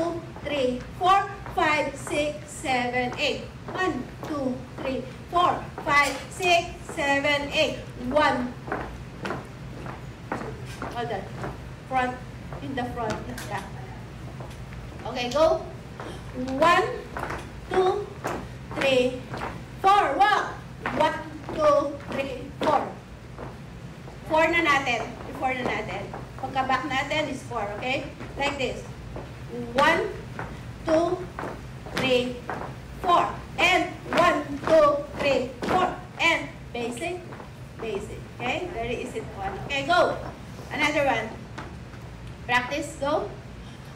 2, 3, 4, 5, 6, 7, 8. 1, 2, 3, 4, 5, 6, 7, 8. 1. Hold on. Front, in the front. Yeah. Okay, go. 1, 2, 3, 4. Walk. 1, 2, 3, 4. 4 na natin. 4 na natin. Pagka-back natin is 4, okay? Like this. 1, 2, 3, 4. And 1, 2, 3, 4. And basic, basic. Okay? Very easy one. Okay, go. Another one. Practice, go.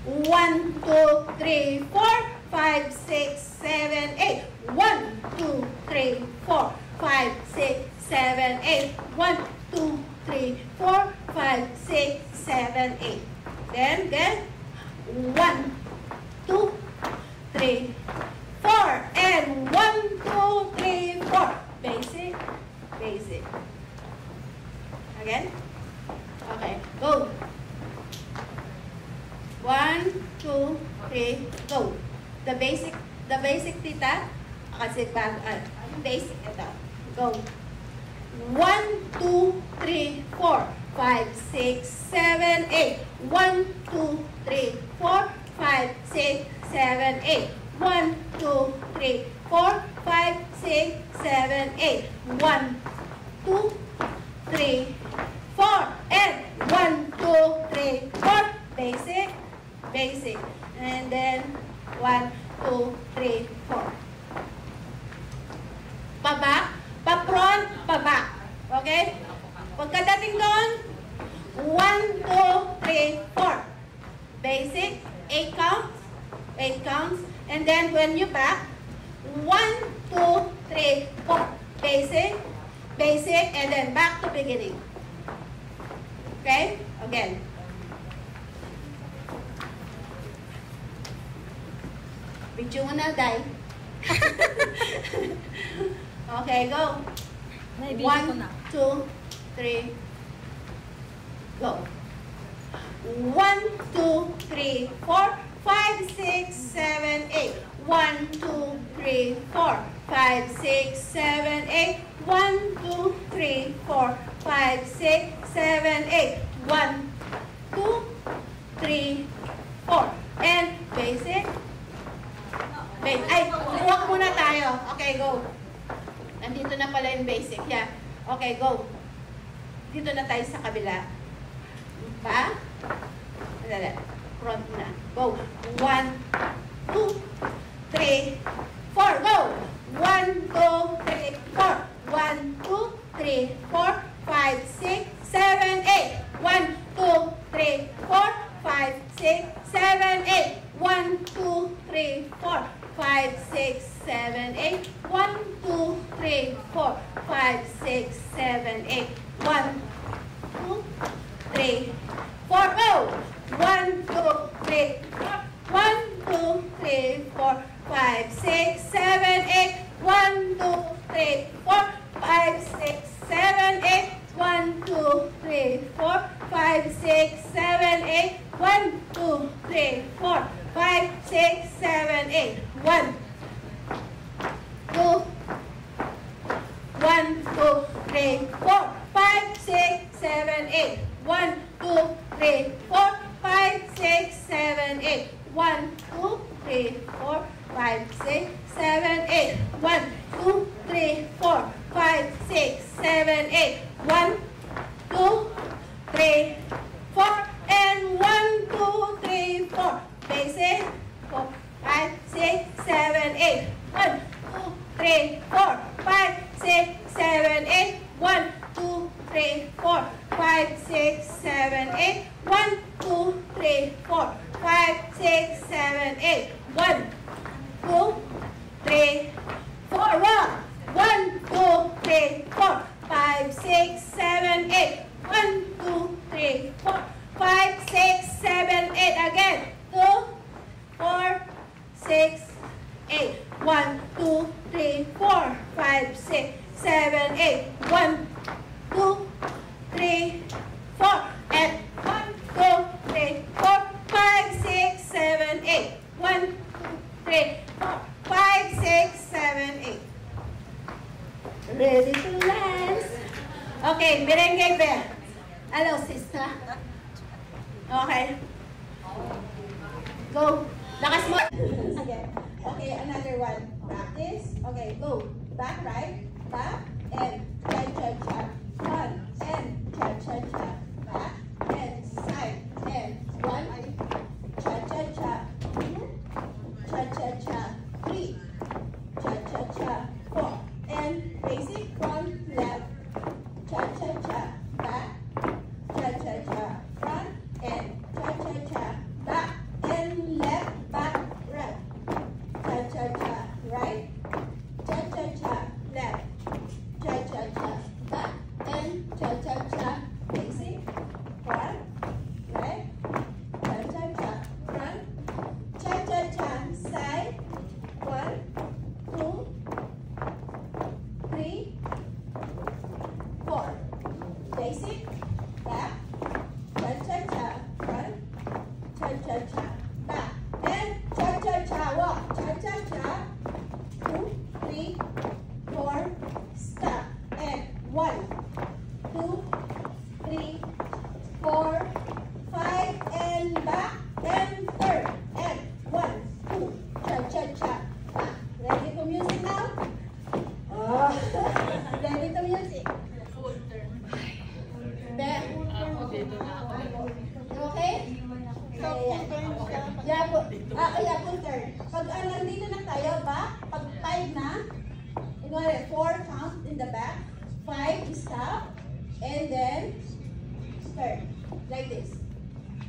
1, 2, 3, 4, 5, 6, 7, 8. 1, 2, 3, 4, 5, 6, 7, 8. 1, 2, 3, 4, 5, 6, 7, 8. Then, 1, 2, 3, 4. And 1, 2, 3, 4. Basic, basic. Again. Okay, go. 1, 2, 3, go. The basic tita. Kasi basic ito. Go. 1, 2, 3, 4, 5, 6, 7, 8. 1, 2, 3, 4, 5, 6, 7, 8. 1, 2, 3, 4, 5, 6, 7, 8. 1, 2, 3, 4. And 1, 2, 3, 4. Basic, basic. And then 1, 2, 3, 4. Pa-back, pa-front, pa-back. Okay? Pagkadating doon, 1, 2, 3, 4. Basic, 8 counts. 8 counts. And then when you back, 1, 2, 3, 4. Basic, basic, and then back to beginning. Okay? Again. Video mo na, Day. Okay, go. 1, 2, 3, go. 1, 2, 3, 4, 5, 6, 7, 8. 1, 2, 3, 4, 5, 6, 7, 8. 1, 2, 3, 4, 5, 6, 7, 8. 1, 2, 3, 4. And basic. Ay, walk muna tayo. Okay, go. Nandito na pala yung basic. Yeah. Okay, go. Dito na tayo sa kabila. Pa? Front na. Go. 1, 2, 3, 4. Go. 1, 2, 3, 4. 1, 2, 3, 4, 5, 6, 7, 8. 1, 2, 3, 4, 5, 6, 7, 8. 1, 2, 3, 4, 5, 6, 7, 8. 1, 2, 3, 4, 5, 6, 7, 8. 1, 2, 3, 4. Go! 1, 2, 3, 4. 1, 2, 3, 4, 5, 6, 7, 8. 1, 2, 3, 4, 5, 6, 7, 8. 1, 2, 3, 4, 5, 6, 7, 8. 1, 2, 3, 4, 5, 6, 7, 8. 1, 2, 1, 2, 3, 4, 5, 6, 7, 8. 1, 2, 3, 4, 5, 6, 7, 8. 1, 2, 3, 4, 5, 6, 7, 8. 1, 2, 3, 4, 5, 6, 7, 8. 1, 2, 3, 4. And 1, 2, 3, 4. basic. 4, 5, 6, 7, 8. 1, 2, 3, 4, 5, 6, 7, 8. 1, 2, 3, 4, 5, 6, 7, 8. 1, 2, 3, 4, 5, 6, 7, 8. 1, 2, 3, 4. Walk. 1, 2, 3, 4, 5, 6, 7, 8. 1, 2, 3, 4, 5, 6, 7, 8. Again. 2, 4, 6, 8. 1, 2, 3, 4, 5, 6, 7, 8. 1, 2, 3, 4. And 1, 2, 3, 4, 5, 6, 7, 8. 1, 2, 3, 4, 5, 6, 7, 8. Ready to dance? Okay, merengue bear. Hello, sister. Okay. Go. Lakas mo. Again. Okay, another one. Practice. Okay, go. Back, right. Back, and cha-cha-cha. One, and cha-cha-cha. Back, and side, and one. Cha-cha-cha. Two. Cha-cha-cha. Three. Cha-cha-cha. Four. And basic front, left. Cha-cha-cha. Back. Cha-cha-cha. Front, and cha-cha-cha. Back, and left, back, right. Cha-cha-cha. Right. Cha-cha-cha. Left. Cha-cha-cha. Back, and cha-cha-cha. Basic. Front. Right. Cha-cha-cha. Front. Cha-cha-cha. Side. 1, 2, 3, 4. Basic. Back. Cha-cha-cha. Front. Cha-cha-cha. Back. And cha-cha-cha. Walk. Cha-cha-cha. 2, 3, 4. Stop. And 1, 2, 3, 4, 5. And back. And third. And 1, 2. Cha-cha-cha. Back. Ready to music now? Oh. Ready to music? Back. Okay? Yeah, full turn. Pag nandito na tayo, back. Pag 5 na, 4 count in the back. 5, stop. And then, turn. Like this.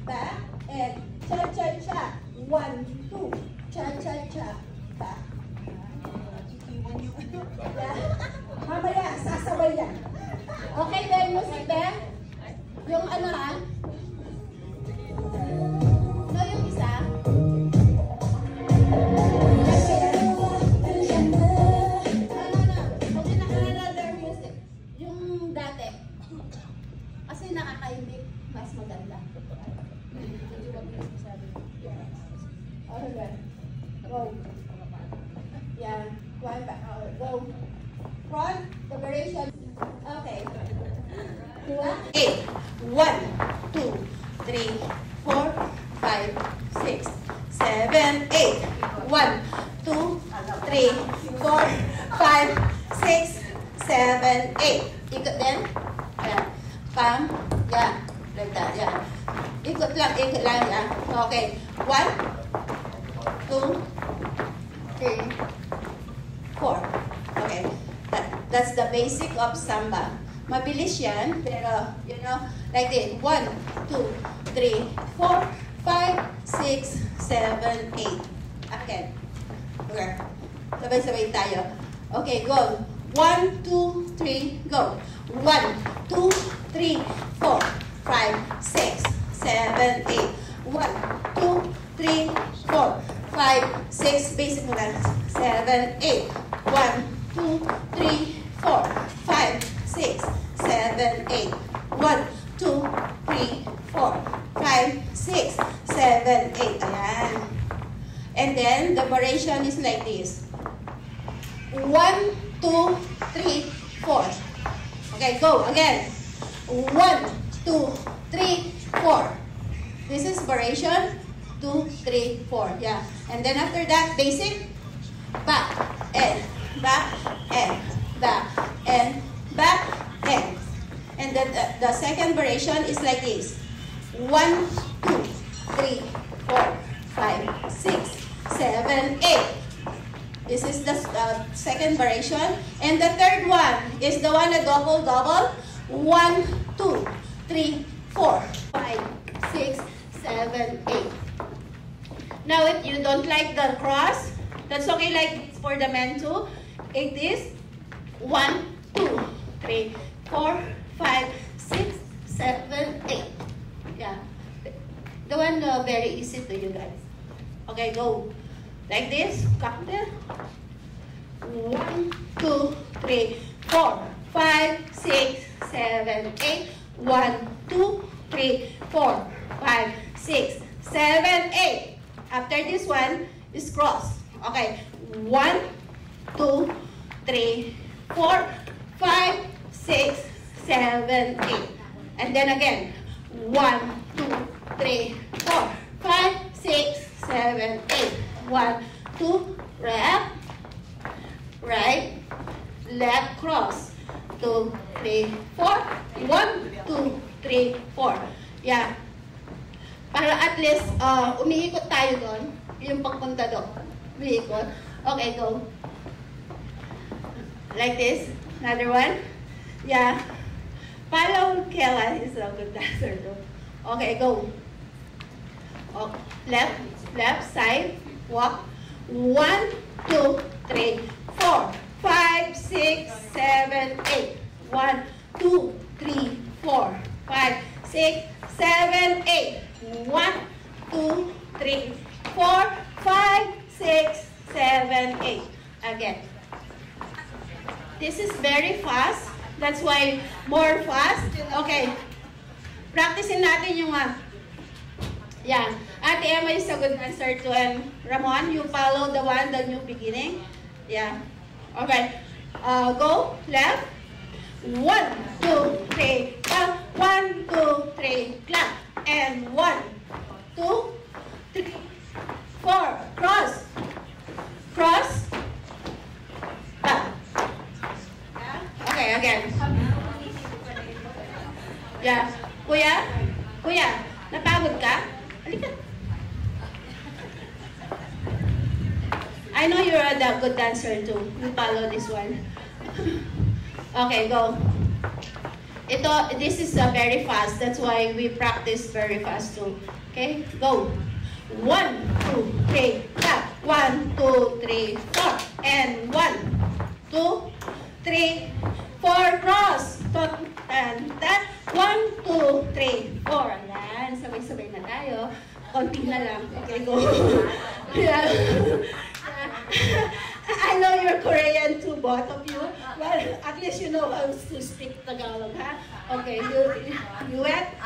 Back. And cha-cha-cha. 1, 2. Cha-cha-cha. Back. Yeah. Mamaya, sasabay yan. Okay, then, music then. Yung ano ha? No, yung isa. Kasi naka-another music. Yung dati. Kasi nakakaimik. Mas maganda. Okay. Go. Yeah. One back. Go. Front. Liberation. Okay. 8. 1, 2, 3, 4, 5, 6, 7, 8. 1, 2, 3, 4, 5, 6, 7, 8. Ikot din. Yan. Palm. Yan. Like that. Yan. Ikot lang. Ikot lang. Yan. Okay. 1, 2, 3, 4. Okay. That's the basic of samba. Mabilis yan, pero, you know, like this. 1, 2, 3, 4, 5, 6, 7, 8. Again. Okay. Sabay-sabay tayo. Okay, go. 1, 2, 3, go. 1, 2, 3, 4, 5, 6, 7, 8. 1, 2, 3, 4, 5, 6, basic mo lang. 7, 8. 1, 2, 3, 4, 5, 6, 7, 8. 1, 2, 3, 4, 5, 6, 7, 8. Ayan. And then, the variation is like this. 1, 2, 3, 4. Okay, go. Again. 1, 2, 3, 4. This is variation. 2, 3, 4. Yeah. And then after that, basic. Back, and back, and back, and back, and. And then the second variation is like this. 1, 2, 3, 4, 5, 6, 7, 8. This is the second variation. And the third one is the one na double. 1, 2, 3, 4, 5, 6, 7, 8. Now, if you don't like the cross, that's okay like for the men too. It is 1, 2, 3, 4, 5, 6, 7, 8. Yeah. The one very easy to you guys. Okay, go. Like this. Count there. 1, 2, 3, 4, 5, 6, 7, 8. 1, 2, 3, 4, 5, 6, 7, 8. After this one is cross. Okay. 1, 2, 3, 4, 5, 6, 7, 8. And then again. 1, 2, 3, 4, 5, 6, 7, 8. 1, 2, left, right, left, cross. 2, 3, 4. 1, 2, 3, 4. Yeah. Para at least umiikot tayo doon. Yung pagpunta doon. Umiikot. Okay, go. Like this. Another one. Yeah. Follow Kela. He's a good dancer too. Okay, go. Oh, left side. Walk. 1, 2, 3, 4, 5, 6, 7, 8. 1, 2, 3, 4, 5, 6, 7, 8. 1, 2, 3, 4, 5, 6, 7, 8. Again. This is very fast. That's why more fast. Okay. Practicein natin yung yeah. Ate Emma is a good answer to, and Ramon, you follow the one, the new beginning. Yeah. Okay. Go. Left. 1, 2, 3, clap. 1, 2, 3, clap. And 1, 2, 3, 4. Cross. Cross. Clap. Yeah. Okay, again. Yeah. Kuya, napagod ka? Halika. I know you're a good dancer too. You follow this one. Okay, go. This is very fast. That's why we practice very fast too. Okay, go. 1, 2, 3, clap. 1, 2, 3, 4. And 1, 2, 3, 4. Cross. Tan. 1, 2, 3, 4. Ayan. Sabay-sabay na tayo. Konti na lang. Okay, go. Yeah. I know you're Korean too, both of you. Well, at least you know how to speak Tagalog, ha? Okay, you wet?